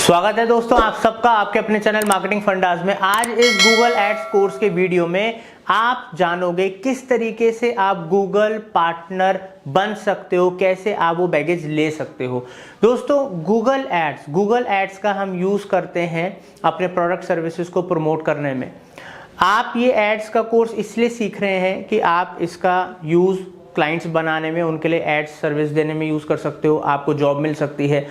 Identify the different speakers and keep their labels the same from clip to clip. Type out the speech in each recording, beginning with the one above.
Speaker 1: स्वागत है दोस्तों आप सबका आपके अपने चैनल मार्केटिंग फंडास में। आज इस गूगल एड्स कोर्स के वीडियो में आप जानोगे किस तरीके से आप गूगल पार्टनर बन सकते हो, कैसे आप वो बैगेज ले सकते हो। दोस्तों गूगल एड्स का हम यूज करते हैं अपने प्रोडक्ट सर्विसेज को प्रमोट करने में। आप ये एड्स का कोर्स इसलिए सीख रहे हैं कि आप इसका यूज क्लाइंट्स बनाने में, उनके लिए एड्स सर्विस देने में यूज़ कर सकते हो, आपको जॉब मिल सकती है।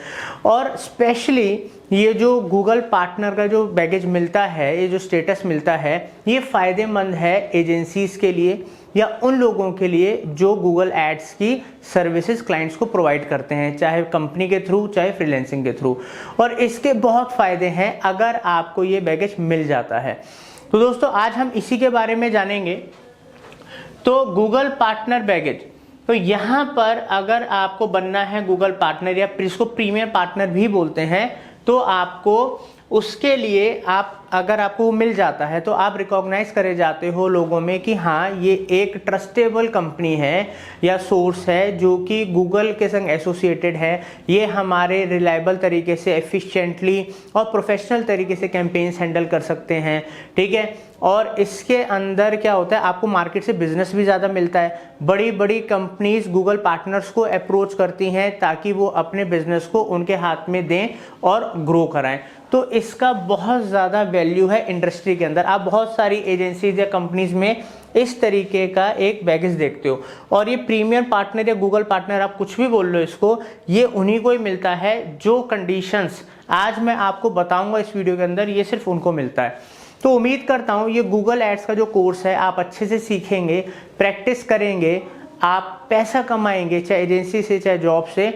Speaker 1: और स्पेशली ये जो गूगल पार्टनर का जो बैगेज मिलता है, ये जो स्टेटस मिलता है, ये फ़ायदेमंद है एजेंसीज के लिए या उन लोगों के लिए जो गूगल एड्स की सर्विसेज क्लाइंट्स को प्रोवाइड करते हैं, चाहे कंपनी के थ्रू चाहे फ्रीलांसिंग के थ्रू। और इसके बहुत फ़ायदे हैं अगर आपको ये बैगेज मिल जाता है। तो दोस्तों आज हम इसी के बारे में जानेंगे। तो गूगल पार्टनर बैगेज, तो यहाँ पर अगर आपको बनना है गूगल पार्टनर या जिसको प्रीमियर पार्टनर भी बोलते हैं, तो आपको उसके लिए अगर आपको मिल जाता है तो आप रिकॉग्नाइज करे जाते हो लोगों में कि हाँ ये एक ट्रस्टेबल कंपनी है या सोर्स है जो कि गूगल के संग एसोसिएटेड है। ये हमारे रिलायबल तरीके से एफिशिएंटली और प्रोफेशनल तरीके से कैंपेन्स हैंडल कर सकते हैं, ठीक है। और इसके अंदर क्या होता है, आपको मार्केट से बिजनेस भी ज़्यादा मिलता है। बड़ी बड़ी कंपनीज गूगल पार्टनर्स को अप्रोच करती हैं ताकि वो अपने बिजनेस को उनके हाथ में दें और ग्रो कराएं। तो इसका बहुत ज़्यादा वैल्यू है इंडस्ट्री के अंदर। आप बहुत सारी एजेंसीज या कंपनीज में इस तरीके का एक बैगेज देखते हो। और ये प्रीमियर पार्टनर या गूगल पार्टनर, आप कुछ भी बोल लो इसको, ये उन्हीं को ही मिलता है जो कंडीशंस आज मैं आपको बताऊंगा इस वीडियो के अंदर, ये सिर्फ उनको मिलता है। तो उम्मीद करता हूँ ये गूगल एड्स का जो कोर्स है आप अच्छे से सीखेंगे, प्रैक्टिस करेंगे, आप पैसा कमाएंगे, चाहे एजेंसी से चाहे जॉब से।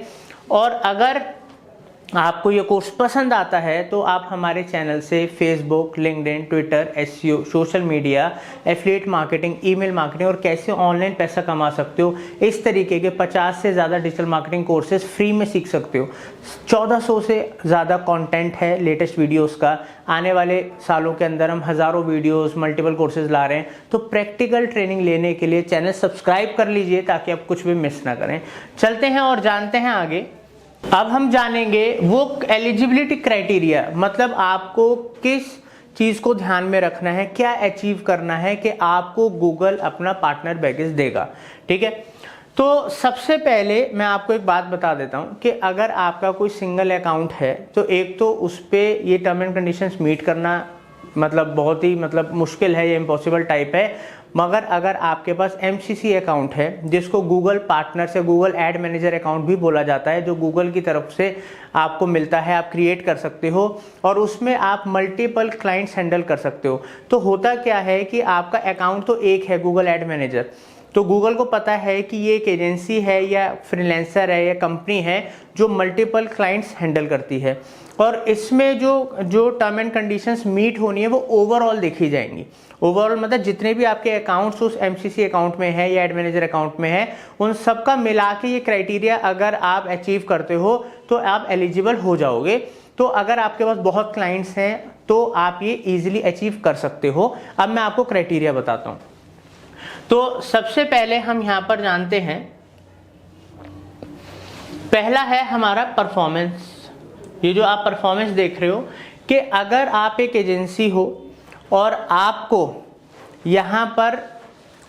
Speaker 1: और अगर आपको ये कोर्स पसंद आता है तो आप हमारे चैनल से Facebook, LinkedIn, Twitter, SEO, social media, affiliate marketing, email marketing और कैसे ऑनलाइन पैसा कमा सकते हो, इस तरीके के 50 से ज़्यादा डिजिटल मार्केटिंग कोर्सेज फ्री में सीख सकते हो। 1400 से ज़्यादा कंटेंट है लेटेस्ट वीडियोस का। आने वाले सालों के अंदर हम हज़ारों वीडियोस, मल्टीपल कोर्सेज ला रहे हैं। तो प्रैक्टिकल ट्रेनिंग लेने के लिए चैनल सब्सक्राइब कर लीजिए ताकि आप कुछ भी मिस ना करें। चलते हैं और जानते हैं आगे। अब हम जानेंगे वो एलिजिबिलिटी क्राइटेरिया, मतलब आपको किस चीज़ को ध्यान में रखना है, क्या अचीव करना है कि आपको गूगल अपना पार्टनर बैगेज देगा, ठीक है। तो सबसे पहले मैं आपको एक बात बता देता हूं कि अगर आपका कोई सिंगल अकाउंट है तो एक तो उस पर ये टर्म एंड कंडीशंस मीट करना बहुत ही मुश्किल है, ये इम्पॉसिबल टाइप है। मगर अगर आपके पास MCC अकाउंट है, जिसको गूगल पार्टनर से गूगल एड मैनेजर अकाउंट भी बोला जाता है, जो गूगल की तरफ से आपको मिलता है, आप क्रिएट कर सकते हो और उसमें आप मल्टीपल क्लाइंट्स हैंडल कर सकते हो। तो होता क्या है कि आपका अकाउंट तो एक है गूगल एड मैनेजर, तो गूगल को पता है कि ये एक एजेंसी है या फ्रीलांसर है या कंपनी है जो मल्टीपल क्लाइंट्स हैंडल करती है। और इसमें जो टर्म एंड कंडीशंस मीट होनी है वो ओवरऑल देखी जाएंगी। ओवरऑल मतलब जितने भी आपके अकाउंट्स उस MCC अकाउंट में है या एड मैनेजर अकाउंट में है, उन सबका मिला के ये क्राइटेरिया अगर आप अचीव करते हो तो आप एलिजिबल हो जाओगे। तो अगर आपके पास बहुत क्लाइंट्स हैं तो आप ये ईजिली अचीव कर सकते हो। अब मैं आपको क्राइटेरिया बताता हूँ। तो सबसे पहले हम यहाँ पर जानते हैं, पहला है हमारा परफॉर्मेंस। ये जो आप परफॉर्मेंस देख रहे हो कि अगर आप एक एजेंसी हो और आपको यहाँ पर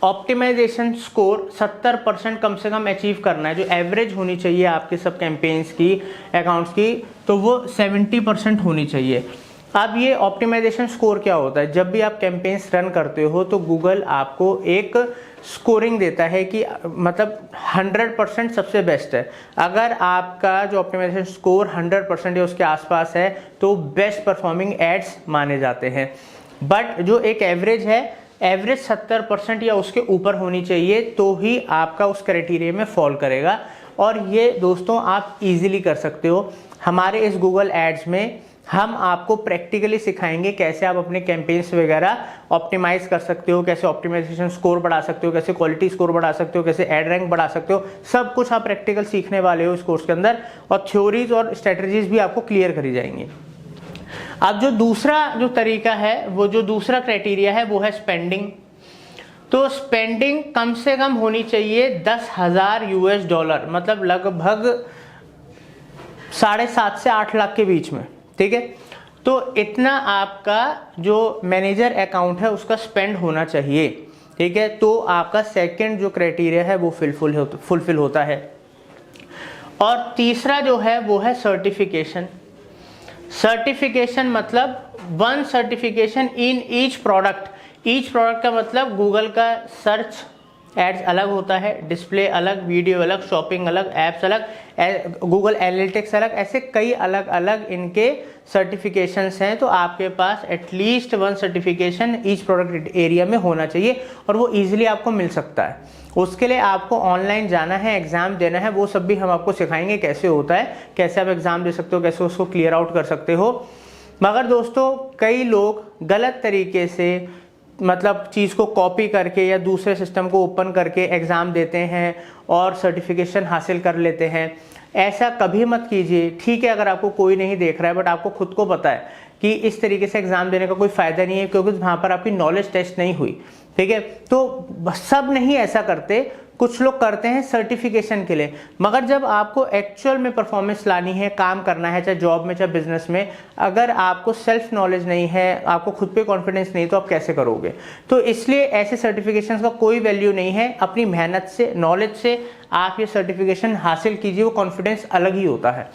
Speaker 1: ऑप्टिमाइजेशन स्कोर 70% कम से कम अचीव करना है, जो एवरेज होनी चाहिए आपके सब कैंपेन्स की, अकाउंट्स की, तो वो 70% होनी चाहिए। अब ये ऑप्टिमाइजेशन स्कोर क्या होता है, जब भी आप कैंपेन्स रन करते हो तो गूगल आपको एक स्कोरिंग देता है कि 100% सबसे बेस्ट है। अगर आपका जो ऑप्टिमाइजेशन स्कोर 100% या उसके आसपास है तो बेस्ट परफॉर्मिंग एड्स माने जाते हैं। बट जो एक एवरेज है, एवरेज 70% या उसके ऊपर होनी चाहिए तो ही आपका उस क्राइटेरिया में फॉल करेगा। और ये दोस्तों आप इजीली कर सकते हो। हमारे इस गूगल एड्स में हम आपको प्रैक्टिकली सिखाएंगे कैसे आप अपने कैंपेन्स वगैरह ऑप्टिमाइज कर सकते हो, कैसे ऑप्टिमाइजेशन स्कोर बढ़ा सकते हो, कैसे क्वालिटी स्कोर बढ़ा सकते हो, कैसे एड रैंक बढ़ा सकते हो। सब कुछ आप प्रैक्टिकल सीखने वाले हो इस कोर्स के अंदर और थ्योरीज और स्ट्रेटजीज भी आपको क्लियर करी जाएंगी। अब जो दूसरा तरीका है, वो जो दूसरा क्राइटेरिया है वो है स्पेंडिंग। तो स्पेंडिंग कम से कम होनी चाहिए $10,000, मतलब लगभग 7.5 से 8 लाख के बीच में। ठीक है। तो इतना आपका जो मैनेजर अकाउंट है उसका स्पेंड होना चाहिए, ठीक है। तो आपका सेकंड जो क्राइटेरिया है वो फुलफिल होता है। और तीसरा जो है वो है सर्टिफिकेशन। सर्टिफिकेशन मतलब one certification in each product. Each product का मतलब गूगल का सर्च एड्स अलग होता है, डिस्प्ले अलग, वीडियो अलग, शॉपिंग अलग, एप्स अलग, गूगल एनालिटिक्स अलग, ऐसे कई अलग अलग इनके सर्टिफिकेशंस हैं। तो आपके पास at least one certification each product area में होना चाहिए और वो इजीली आपको मिल सकता है। उसके लिए आपको ऑनलाइन जाना है, एग्जाम देना है, वो सब भी हम आपको सिखाएंगे कैसे होता है, कैसे आप एग्जाम दे सकते हो, कैसे उसको क्लियर आउट कर सकते हो। मगर दोस्तों कई लोग गलत तरीके से मतलब चीज़ को कॉपी करके या दूसरे सिस्टम को ओपन करके एग्ज़ाम देते हैं और सर्टिफिकेशन हासिल कर लेते हैं। ऐसा कभी मत कीजिए। ठीक है, अगर आपको कोई नहीं देख रहा है बट आपको खुद को पता है कि इस तरीके से एग्ज़ाम देने का कोई फ़ायदा नहीं है क्योंकि वहाँ पर आपकी नॉलेज टेस्ट नहीं हुई, ठीक है। तो सब नहीं ऐसा करते, कुछ लोग करते हैं सर्टिफिकेशन के लिए। मगर जब आपको एक्चुअल में परफॉर्मेंस लानी है, काम करना है, चाहे जॉब में चाहे बिजनेस में, अगर आपको सेल्फ नॉलेज नहीं है, आपको खुद पे कॉन्फिडेंस नहीं, तो आप कैसे करोगे। तो इसलिए ऐसे सर्टिफिकेशन का कोई वैल्यू नहीं है। अपनी मेहनत से, नॉलेज से आप ये सर्टिफिकेशन हासिल कीजिए, वो कॉन्फिडेंस अलग ही होता है।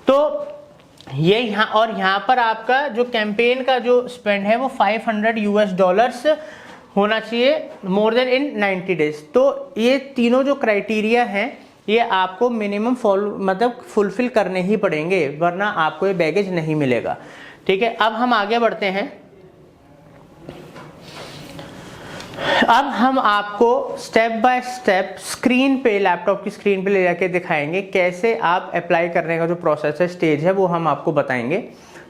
Speaker 1: तो ये यहाँ पर आपका जो कैंपेन का जो स्पेंड है वो $500 होना चाहिए मोर देन इन 90 डेज। तो ये तीनों जो क्राइटेरिया हैं ये आपको मिनिमम फुलफिल करने ही पड़ेंगे, वरना आपको ये बैगेज नहीं मिलेगा, ठीक है। अब हम आगे बढ़ते हैं। अब हम आपको स्टेप बाय स्टेप स्क्रीन पे, लैपटॉप की स्क्रीन पे ले जाके दिखाएंगे कैसे आप अप्लाई करने का जो प्रोसेस है, स्टेज है, वो हम आपको बताएंगे।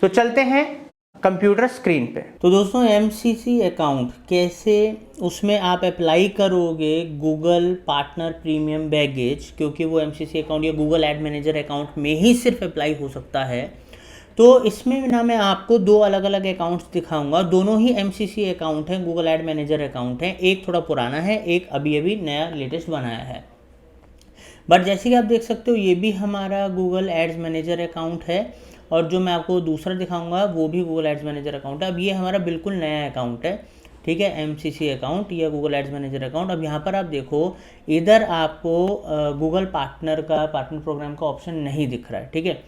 Speaker 1: तो चलते हैं कंप्यूटर स्क्रीन पे। तो दोस्तों MCC अकाउंट कैसे उसमें आप अप्लाई करोगे गूगल पार्टनर प्रीमियम बैगेज, क्योंकि वो MCC अकाउंट या गूगल एड मैनेजर अकाउंट में ही सिर्फ अप्लाई हो सकता है। तो इसमें ना मैं आपको दो अलग अलग अकाउंट्स दिखाऊंगा, दोनों ही MCC अकाउंट हैं, गूगल एड मैनेजर अकाउंट है। एक थोड़ा पुराना है, एक अभी अभी नया लेटेस्ट बनाया है। बट जैसे कि आप देख सकते हो ये भी हमारा गूगल एड्स मैनेजर अकाउंट है और जो मैं आपको दूसरा दिखाऊंगा वो भी गूगल एड्स मैनेजर अकाउंट है। अब ये हमारा बिल्कुल नया अकाउंट है, ठीक है, MCC अकाउंट या गूगल एड्स मैनेजर अकाउंट। अब यहाँ पर आप देखो, इधर आपको गूगल पार्टनर प्रोग्राम का ऑप्शन नहीं दिख रहा है, ठीक है।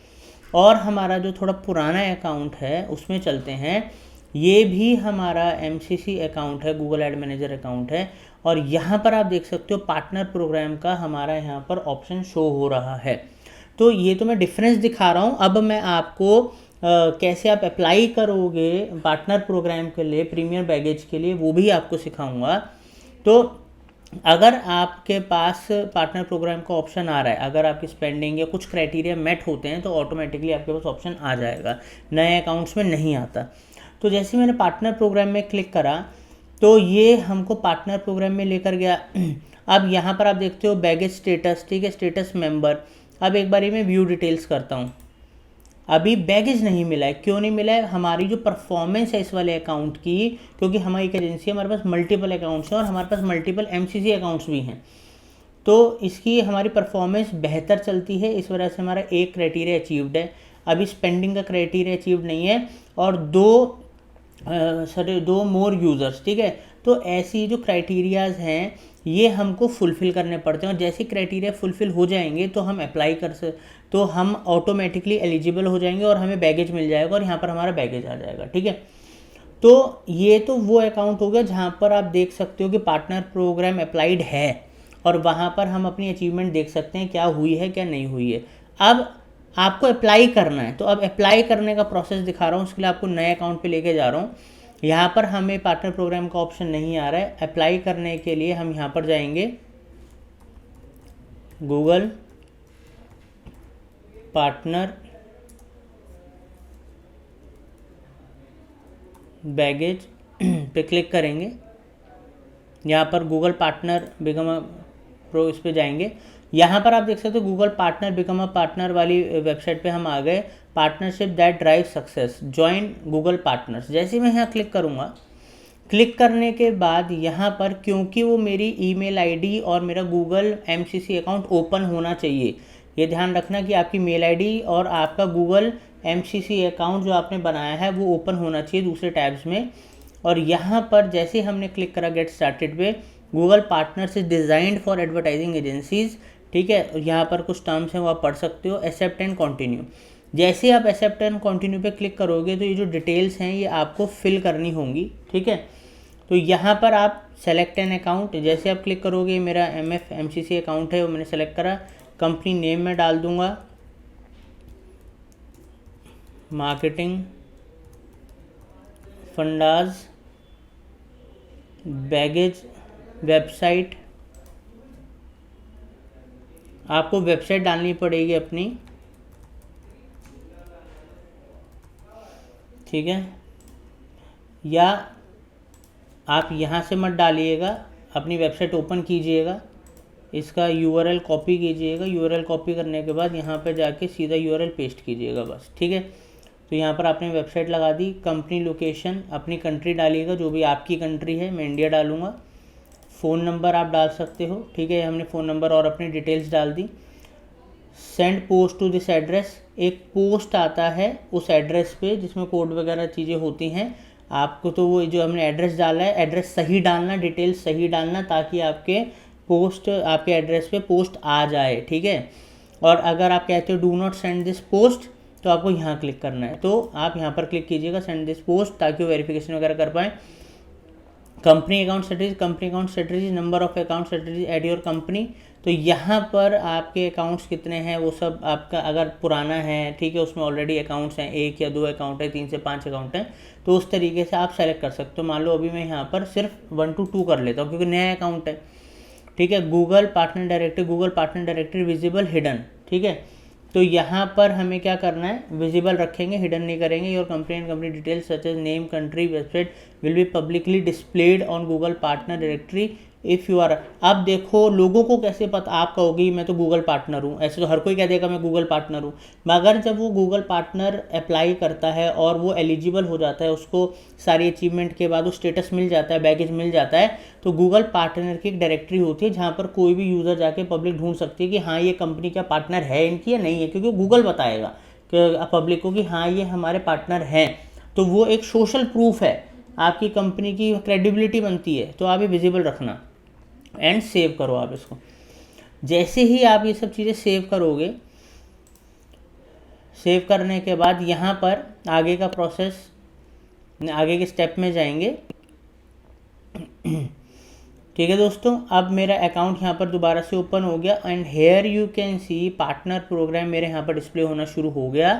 Speaker 1: और हमारा जो थोड़ा पुराना अकाउंट है उसमें चलते हैं। ये भी हमारा MCC अकाउंट है, गूगल एड मैनेजर अकाउंट है। और यहाँ पर आप देख सकते हो पार्टनर प्रोग्राम का हमारा यहाँ पर ऑप्शन शो हो रहा है। तो ये तो मैं डिफरेंस दिखा रहा हूँ। अब मैं आपको कैसे आप अप्लाई करोगे पार्टनर प्रोग्राम के लिए, प्रीमियर बैगेज के लिए, वो भी आपको सिखाऊंगा। तो अगर आपके पास पार्टनर प्रोग्राम का ऑप्शन आ रहा है, अगर आपकी स्पेंडिंग या कुछ क्राइटेरिया मेट होते हैं तो ऑटोमेटिकली आपके पास ऑप्शन आ जाएगा, नए अकाउंट्स में नहीं आता। तो जैसे मैंने पार्टनर प्रोग्राम में क्लिक करा तो ये हमको पार्टनर प्रोग्राम में लेकर गया। अब यहाँ पर आप देखते हो बैगेज स्टेटस, ठीक है, स्टेटस मेंबर। अब एक बारी मैं व्यू डिटेल्स करता हूँ। अभी बैगेज नहीं मिला है। क्यों नहीं मिला है? हमारी जो परफॉर्मेंस है इस वाले अकाउंट की, क्योंकि हमारी एक एजेंसी है, हमारे पास मल्टीपल अकाउंट्स हैं और हमारे पास मल्टीपल MCC अकाउंट्स भी हैं, तो इसकी हमारी परफॉर्मेंस बेहतर चलती है। इस वजह से हमारा एक क्राइटेरिया अचीव्ड है। अभी स्पेंडिंग का क्राइटेरिया अचीव्ड नहीं है और दो मोर यूज़र्स, ठीक है। तो ऐसी जो क्राइटेरियाज़ हैं ये हमको फुलफ़िल करने पड़ते हैं और जैसे क्राइटेरिया फुलफ़िल हो जाएंगे तो हम अप्लाई तो हम ऑटोमेटिकली एलिजिबल हो जाएंगे और हमें बैगेज मिल जाएगा और यहाँ पर हमारा बैगेज आ जाएगा, ठीक है। तो ये तो वो अकाउंट हो गया जहाँ पर आप देख सकते हो कि पार्टनर प्रोग्राम अप्लाइड है और वहाँ पर हम अपनी अचीवमेंट देख सकते हैं क्या हुई है क्या नहीं हुई है। अब आपको अप्लाई करना है, तो अब अप्लाई करने का प्रोसेस दिखा रहा हूँ। उसके लिए आपको नए अकाउंट पे लेके जा रहा हूँ। यहाँ पर हमें पार्टनर प्रोग्राम का ऑप्शन नहीं आ रहा है। अप्लाई करने के लिए हम यहाँ पर जाएंगे, गूगल पार्टनर बैगेज पे क्लिक करेंगे। यहाँ पर Google partner become a pro इस पे जाएंगे। यहाँ पर आप देख सकते हो Google partner become a partner वाली वेबसाइट पे हम आ गए। Partnership that drive success, join Google partners. जैसे मैं यहाँ क्लिक करूँगा, क्लिक करने के बाद यहाँ पर क्योंकि वो मेरी ईमेल आईडी और मेरा गूगल MCC अकाउंट ओपन होना चाहिए, ये ध्यान रखना कि आपकी मेल आईडी और आपका गूगल MCC अकाउंट जो आपने बनाया है वो ओपन होना चाहिए दूसरे टैब्स में। और यहाँ पर जैसे हमने क्लिक करा गेट स्टार्टेड पे, Google partners is designed for advertising agencies, ठीक है। यहाँ पर कुछ टर्म्स हैं वो आप पढ़ सकते हो। एक्सेप्ट एंड कंटिन्यू, जैसे आप एक्सेप्ट एंड कंटिन्यू पे क्लिक करोगे तो ये जो डिटेल्स हैं ये आपको फिल करनी होंगी, ठीक है। तो यहाँ पर आप सेलेक्ट एन अकाउंट, जैसे आप क्लिक करोगे, मेरा MCC अकाउंट है वो मैंने सेलेक्ट करा। कंपनी नेम में डाल दूंगा मार्केटिंग फंडाज बैगेज। वेबसाइट, आपको वेबसाइट डालनी पड़ेगी अपनी, ठीक है। या आप यहाँ से मत डालिएगा, अपनी वेबसाइट ओपन कीजिएगा, इसका URL कॉपी कीजिएगा। URL कॉपी करने के बाद यहाँ पर जाके सीधा URL पेस्ट कीजिएगा बस, ठीक है। तो यहाँ पर आपने वेबसाइट लगा दी। कंपनी लोकेशन, अपनी कंट्री डालिएगा, जो भी आपकी कंट्री है, मैं इंडिया डालूँगा। फ़ोन नंबर आप डाल सकते हो, ठीक है। हमने फ़ोन नंबर और अपनी डिटेल्स डाल दी। Send post to this address, एक पोस्ट आता है उस एड्रेस पे जिसमें कोड वगैरह चीज़ें होती हैं। आपको तो वो जो हमने एड्रेस डाला है, एड्रेस सही डालना, डिटेल्स सही डालना, ताकि आपके आपके एड्रेस पे पोस्ट आ जाए, ठीक है। और अगर आप कहते हो do not send this post, तो आपको यहाँ क्लिक करना है। तो आप यहाँ पर क्लिक कीजिएगा सेंड दिस पोस्ट, ताकि वो वेरिफिकेशन वगैरह कर पाएँ। Company account strategy, company account strategy, number of account strategy at your company. तो यहाँ पर आपके अकाउंट्स कितने हैं वो सब आपका अगर पुराना है, ठीक है, उसमें ऑलरेडी अकाउंट्स हैं, 1 या 2 अकाउंट है, 3 से 5 अकाउंट हैं, तो उस तरीके से आप सेलेक्ट कर सकते हो। मान लो अभी मैं यहाँ पर सिर्फ 1 to 2 कर लेता हूँ क्योंकि नया अकाउंट है, ठीक है। Google partner directory, Google partner directory visible hidden, ठीक है। तो यहाँ पर हमें क्या करना है, विजिबल रखेंगे, हिडन नहीं करेंगे। Your company and company details such as name, country, website will be publicly displayed on Google partner directory if you are. अब देखो लोगों को कैसे पता, आप कहोगे मैं तो गूगल पार्टनर हूँ, ऐसे तो हर कोई कह देगा मैं गूगल पार्टनर हूँ, मगर जब वो गूगल पार्टनर अप्लाई करता है और वो एलिजिबल हो जाता है, उसको सारी अचीवमेंट के बाद वो स्टेटस मिल जाता है, बैगेज मिल जाता है, तो गूगल पार्टनर की एक डायरेक्टरी होती है जहाँ पर कोई भी यूज़र जाके पब्लिक ढूंढ सकती है कि हाँ ये कंपनी का पार्टनर है इनकी या नहीं है, क्योंकि गूगल बताएगा कि पब्लिक को कि हाँ ये हमारे पार्टनर हैं। तो वो एक सोशल प्रूफ है, आपकी कंपनी की क्रेडिबिलिटी बनती है। तो आप ये विजिबल रखना एंड सेव करो आप इसको। जैसे ही आप ये सब चीज़ें सेव करोगे, सेव करने के बाद यहाँ पर आगे का प्रोसेस, आगे के स्टेप में जाएंगे, ठीक है दोस्तों। अब मेरा अकाउंट यहाँ पर दोबारा से ओपन हो गया and here you can see partner program मेरे यहाँ पर डिस्प्ले होना शुरू हो गया,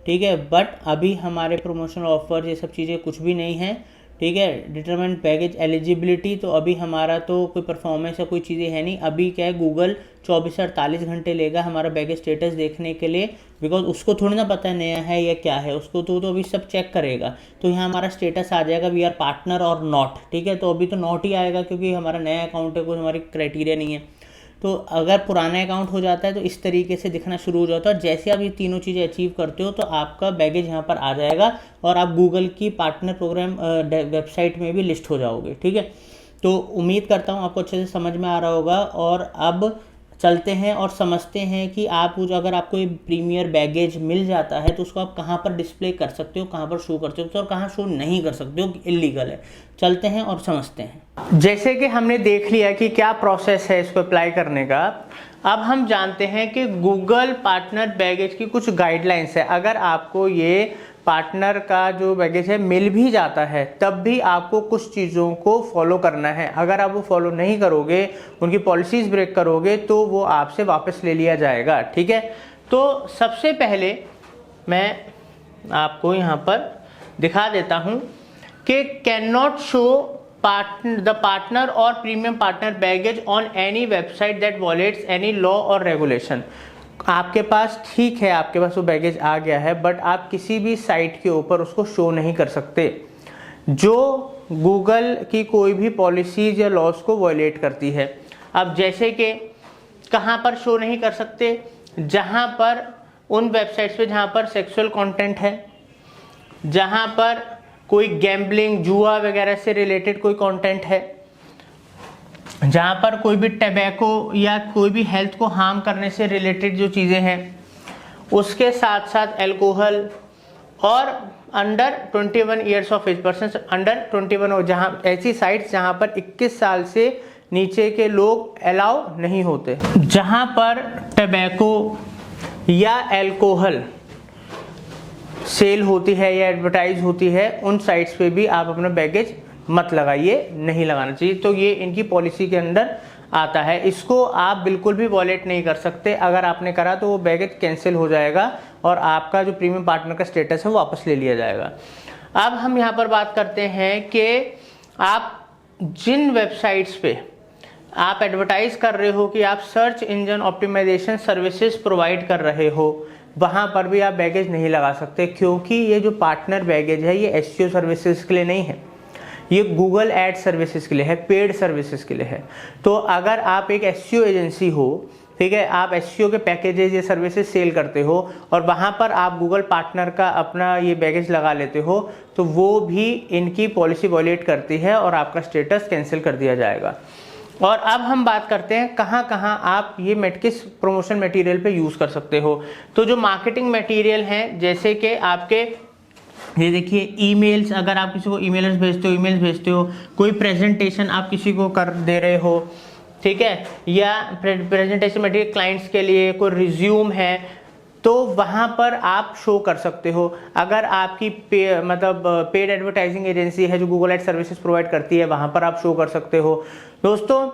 Speaker 1: ठीक है। बट अभी हमारे प्रमोशनल ऑफर ये सब चीज़ें कुछ भी नहीं है, ठीक है। डिटरमाइन बैगेज एलिजिबिलिटी, तो अभी हमारा तो कोई परफॉर्मेंस या कोई चीज़ें है नहीं। अभी क्या है, गूगल 24 से 48 घंटे लेगा हमारा बैगेज स्टेटस देखने के लिए, बिकॉज उसको थोड़ी ना पता है नया है या क्या है, उसको तो अभी सब चेक करेगा। तो यहाँ हमारा स्टेटस आ जाएगा वी आर पार्टनर और नॉट, ठीक है। तो अभी तो नॉट ही आएगा क्योंकि हमारा नया अकाउंट है, कोई हमारी क्राइटेरिया नहीं है। तो अगर पुराना अकाउंट हो जाता है तो इस तरीके से दिखना शुरू हो जाता है। जैसे आप ये तीनों चीज़ें अचीव करते हो तो आपका बैगेज यहाँ पर आ जाएगा और आप गूगल की पार्टनर प्रोग्राम वेबसाइट में भी लिस्ट हो जाओगे, ठीक है। तो उम्मीद करता हूँ आपको अच्छे से समझ में आ रहा होगा। और अब चलते हैं और समझते हैं कि आप अगर आपको ये प्रीमियर बैगेज मिल जाता है तो उसको आप कहाँ पर डिस्प्ले कर सकते हो, कहाँ पर शो कर सकते हो और कहाँ शो नहीं कर सकते हो, इलीगल है। चलते हैं और समझते हैं। जैसे कि हमने देख लिया कि क्या प्रोसेस है इसको अप्लाई करने का, अब हम जानते हैं कि गूगल पार्टनर बैगेज की कुछ गाइडलाइंस है। अगर आपको ये पार्टनर का जो बैगेज है मिल भी जाता है तब भी आपको कुछ चीज़ों को फॉलो करना है। अगर आप वो फॉलो नहीं करोगे, उनकी पॉलिसीज़ ब्रेक करोगे, तो वो आपसे वापस ले लिया जाएगा, ठीक है। तो सबसे पहले मैं आपको यहाँ पर दिखा देता हूँ कि can not show the partner और premium partner baggage on any website that violates any law or regulation. आपके पास ठीक है, आपके पास वो बैगेज आ गया है, बट आप किसी भी साइट के ऊपर उसको शो नहीं कर सकते जो गूगल की कोई भी पॉलिसीज या लॉज को वॉयलेट करती है। अब जैसे कि कहाँ पर शो नहीं कर सकते, जहाँ पर उन वेबसाइट्स पे जहाँ पर सेक्सुअल कंटेंट है, जहाँ पर कोई गैम्बलिंग जुआ वगैरह से रिलेटेड कोई कंटेंट है, जहाँ पर कोई भी टबैको या कोई भी हेल्थ को हार्म करने से रिलेटेड जो चीज़ें हैं, उसके साथ साथ एल्कोहल, और under 21 years of age, person under 21 हो, जहाँ ऐसी साइट्स जहाँ पर 21 साल से नीचे के लोग अलाउ नहीं होते। जहाँ पर टबैको या एल्कोहल सेल होती है या एडवर्टाइज होती है, उन साइट्स पे भी आप अपना बैगेज मत लगाइए, नहीं लगाना चाहिए। तो ये इनकी पॉलिसी के अंदर आता है। इसको आप बिल्कुल भी वॉलेट नहीं कर सकते। अगर आपने करा तो वो बैगेज कैंसिल हो जाएगा और आपका जो प्रीमियम पार्टनर का स्टेटस है वो वापस ले लिया जाएगा। अब हम यहाँ पर बात करते हैं कि आप जिन वेबसाइट्स पे आप एडवर्टाइज कर रहे हो कि आप search engine optimization services provide कर रहे हो, वहाँ पर भी आप बैगेज नहीं लगा सकते, क्योंकि ये जो पार्टनर बैगेज है ये एसईओ सर्विसेज के लिए नहीं है, ये गूगल एड सर्विसेज के लिए है, पेड सर्विसेज के लिए है। तो अगर आप एक एसईओ एजेंसी हो, ठीक है, आप एसईओ के पैकेजेज या सर्विसेज सेल करते हो और वहाँ पर आप गूगल पार्टनर का अपना ये बैगेज लगा लेते हो, तो वो भी इनकी पॉलिसी वॉलेट करती है और आपका स्टेटस कैंसिल कर दिया जाएगा। और अब हम बात करते हैं कहाँ कहाँ आप ये किस प्रमोशन मटेरियल पे यूज़ कर सकते हो। तो जो मार्केटिंग मटेरियल हैं, जैसे कि आपके ये देखिए ईमेल्स, अगर आप किसी को ईमेल्स भेजते हो, कोई प्रेजेंटेशन आप किसी को कर दे रहे हो, ठीक है, या प्रेजेंटेशन मटेरियल क्लाइंट्स के लिए, कोई रिज्यूम है, तो वहाँ पर आप शो कर सकते हो। अगर आपकी पेड एडवर्टाइजिंग एजेंसी है जो गूगल एड सर्विसेज प्रोवाइड करती है, वहाँ पर आप शो कर सकते हो। दोस्तों,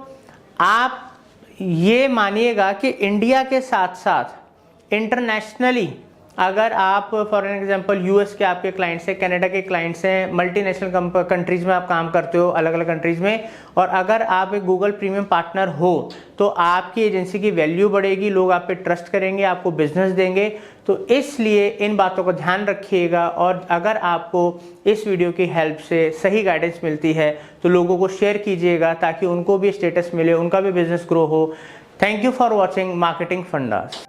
Speaker 1: आप ये मानिएगा कि इंडिया के साथ साथ इंटरनेशनली अगर आप फॉर एग्जांपल यूएस के आपके क्लाइंट्स हैं, कनाडा के क्लाइंट्स हैं, मल्टीनेशनल कंट्रीज में आप काम करते हो, अलग अलग कंट्रीज में, और अगर आप एक गूगल प्रीमियम पार्टनर हो तो आपकी एजेंसी की वैल्यू बढ़ेगी, लोग आप पे ट्रस्ट करेंगे, आपको बिजनेस देंगे। तो इसलिए इन बातों का ध्यान रखिएगा। और अगर आपको इस वीडियो की हेल्प से सही गाइडेंस मिलती है तो लोगों को शेयर कीजिएगा ताकि उनको भी स्टेटस मिले, उनका भी बिजनेस ग्रो हो। Thank you for watching marketing fundas.